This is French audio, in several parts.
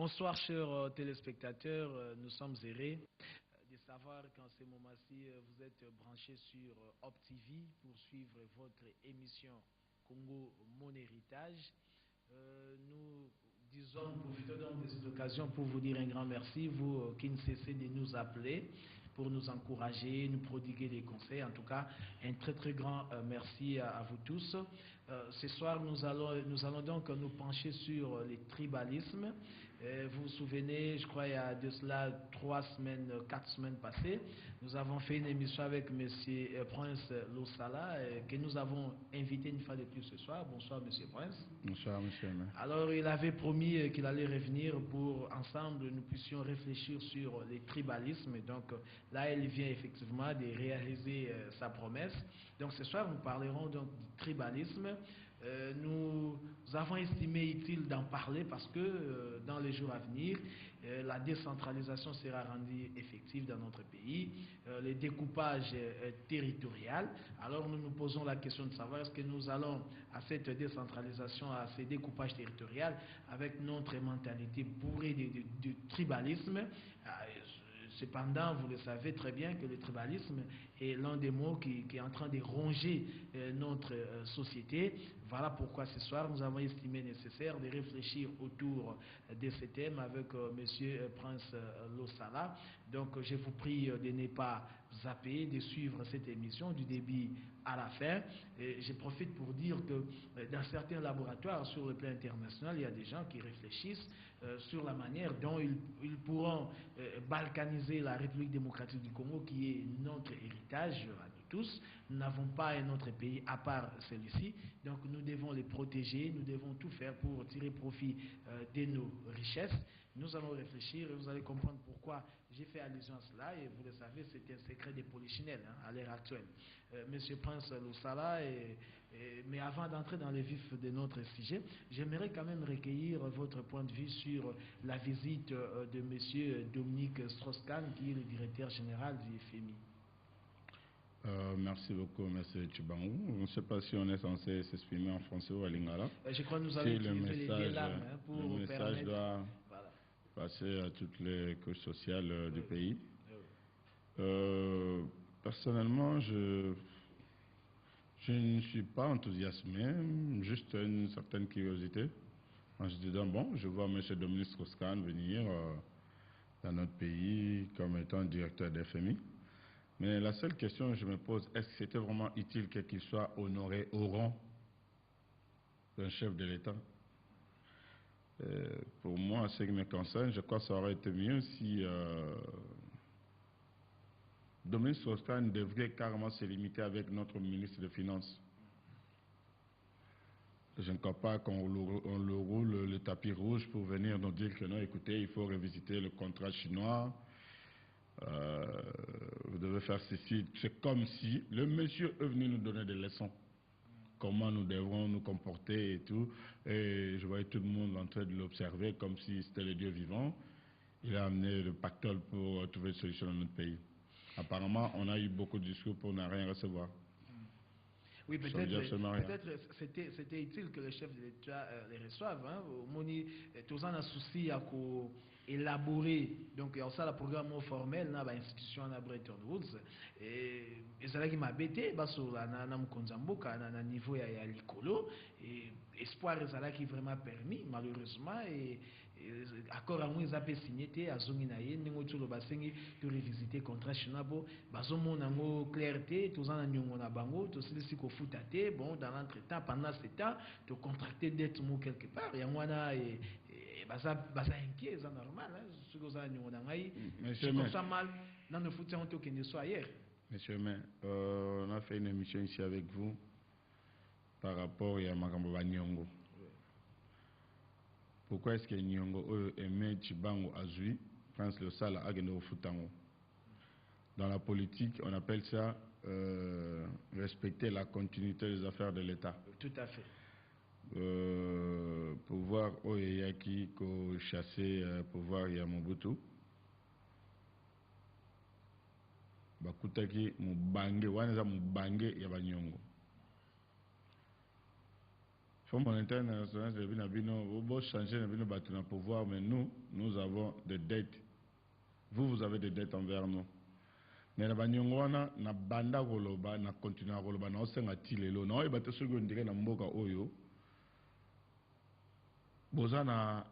Bonsoir chers téléspectateurs, nous sommes heureux de savoir qu'en ce moment-ci vous êtes branchés sur OpTV pour suivre votre émission Congo Mon Héritage. Nous profitons donc de cette occasion pour vous dire un grand merci, vous qui ne cessez de nous appeler pour nous encourager, nous prodiguer des conseils. En tout cas, un très grand merci à vous tous. Ce soir, nous allons donc nous pencher sur les tribalismes. Vous vous souvenez, je crois il y a de cela 4 semaines passées, nous avons fait une émission avec M. Prince Losala que nous avons invité une fois de plus ce soir. Bonsoir M. Prince. Bonsoir M. Alors il avait promis qu'il allait revenir pour ensemble nous puissions réfléchir sur les tribalismes. Donc là il vient effectivement de réaliser sa promesse. Donc ce soir nous parlerons donc du tribalisme. Nous avons estimé utile d'en parler parce que dans les jours à venir, la décentralisation sera rendue effective dans notre pays, le découpage territorial. Alors nous nous posons la question de savoir est-ce que nous allons à cette décentralisation, à ce découpage territorial avec notre mentalité bourrée de tribalisme. Cependant, vous le savez très bien que le tribalisme est l'un des mots qui est en train de ronger notre société. Voilà pourquoi ce soir, nous avons estimé nécessaire de réfléchir autour de ce thème avec M. Prince Losala. Donc, je vous prie de ne pas zapper, de suivre cette émission du début à la fin. Et je profite pour dire que dans certains laboratoires sur le plan international, il y a des gens qui réfléchissent sur la manière dont ils pourront balkaniser la République démocratique du Congo, qui est notre héritage à nous tous. Nous n'avons pas un autre pays à part celui-ci, donc nous devons les protéger, nous devons tout faire pour tirer profit de nos richesses. Nous allons réfléchir et vous allez comprendre pourquoi j'ai fait allusion à cela, et vous le savez, c'est un secret des polichinelles à l'heure actuelle. Monsieur Prince Losala, mais avant d'entrer dans le vif de notre sujet, j'aimerais quand même recueillir votre point de vue sur la visite de monsieur Dominique Strauss-Kahn, qui est le directeur général du FMI. Merci beaucoup, M. Tchibangou. Je ne sais pas si on est censé s'exprimer en français ou à lingala. Je crois que nous allons utiliser les deux langues pour le message permettre... doit passer à toutes les couches sociales du pays. Personnellement, je ne suis pas enthousiasmé, juste une certaine curiosité. En se disant, bon, je vois M. Dominique Strauss-Kahn venir dans notre pays comme étant directeur de FMI. Mais la seule question que je me pose, est-ce que c'était vraiment utile qu'il soit honoré au rang d'un chef de l'État? Pour moi, en ce qui me concerne, je crois que ça aurait été mieux si Dominique Strauss-Kahn devrait carrément se limiter avec notre ministre des Finances. Je ne crois pas qu'on le roule le tapis rouge pour venir nous dire que non, écoutez, il faut revisiter le contrat chinois. Vous devez faire ceci. C'est comme si le monsieur est venu nous donner des leçons. Comment nous devrons nous comporter et tout. Et je voyais tout le monde en train de l'observer comme si c'était le Dieu vivant. Il a amené le pactole pour trouver une solution dans notre pays. Apparemment, on a eu beaucoup de discours pour ne rien recevoir. Oui, peut-être c'était utile que le chef de l'État les reçoive. Moni, tous en a souci à élaborer. Donc, il y a ça le programme formel dans l'institution à Bretton Woods. Et ça qui m'a bêté, parce que là, na mkonzamboka na niveau ya likolo. Et espoir ça qui vraiment permis, malheureusement, et accord à moins appelé signé à Zonginaye, n'engo tout le bassin de revisiter contrat chinabo, baso mon ango clarté, tous en a nyongo na bango, tous les bon, dans l'entretemps, pendant ce temps, de contracter d'être mot quelque part. Il y a un et ça inquiet, c'est normal. Ce que ça c'est comme ça mal dans le foot, on ne soit ailleurs. Monsieur May, on a fait une émission ici avec vous par rapport à Makamba Nyongo. Pourquoi est-ce que Nyongo aimait Chibango Azui, Prince le Sala Ageno Futango? Dans la politique, on appelle ça respecter la continuité des affaires de l'État. Tout à fait. Pouvoir Oyeyaki ko chasser pouvoir Yamobutu. Bakutaki mubange, waneza mubange ya Banyongo. Fonds monétaire international, vous changez le pouvoir, mais nous avons des dettes. Vous avez des dettes envers nous. Mais la banyongwana na banda goloba na continue goloba na osenga tilelo na oyeba te soki ondike na mboka oyo boza na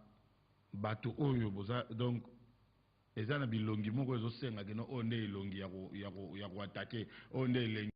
bato oyo boza donc eza na bilongi moko ezosenga keno onde elongi ya ko attaquer onde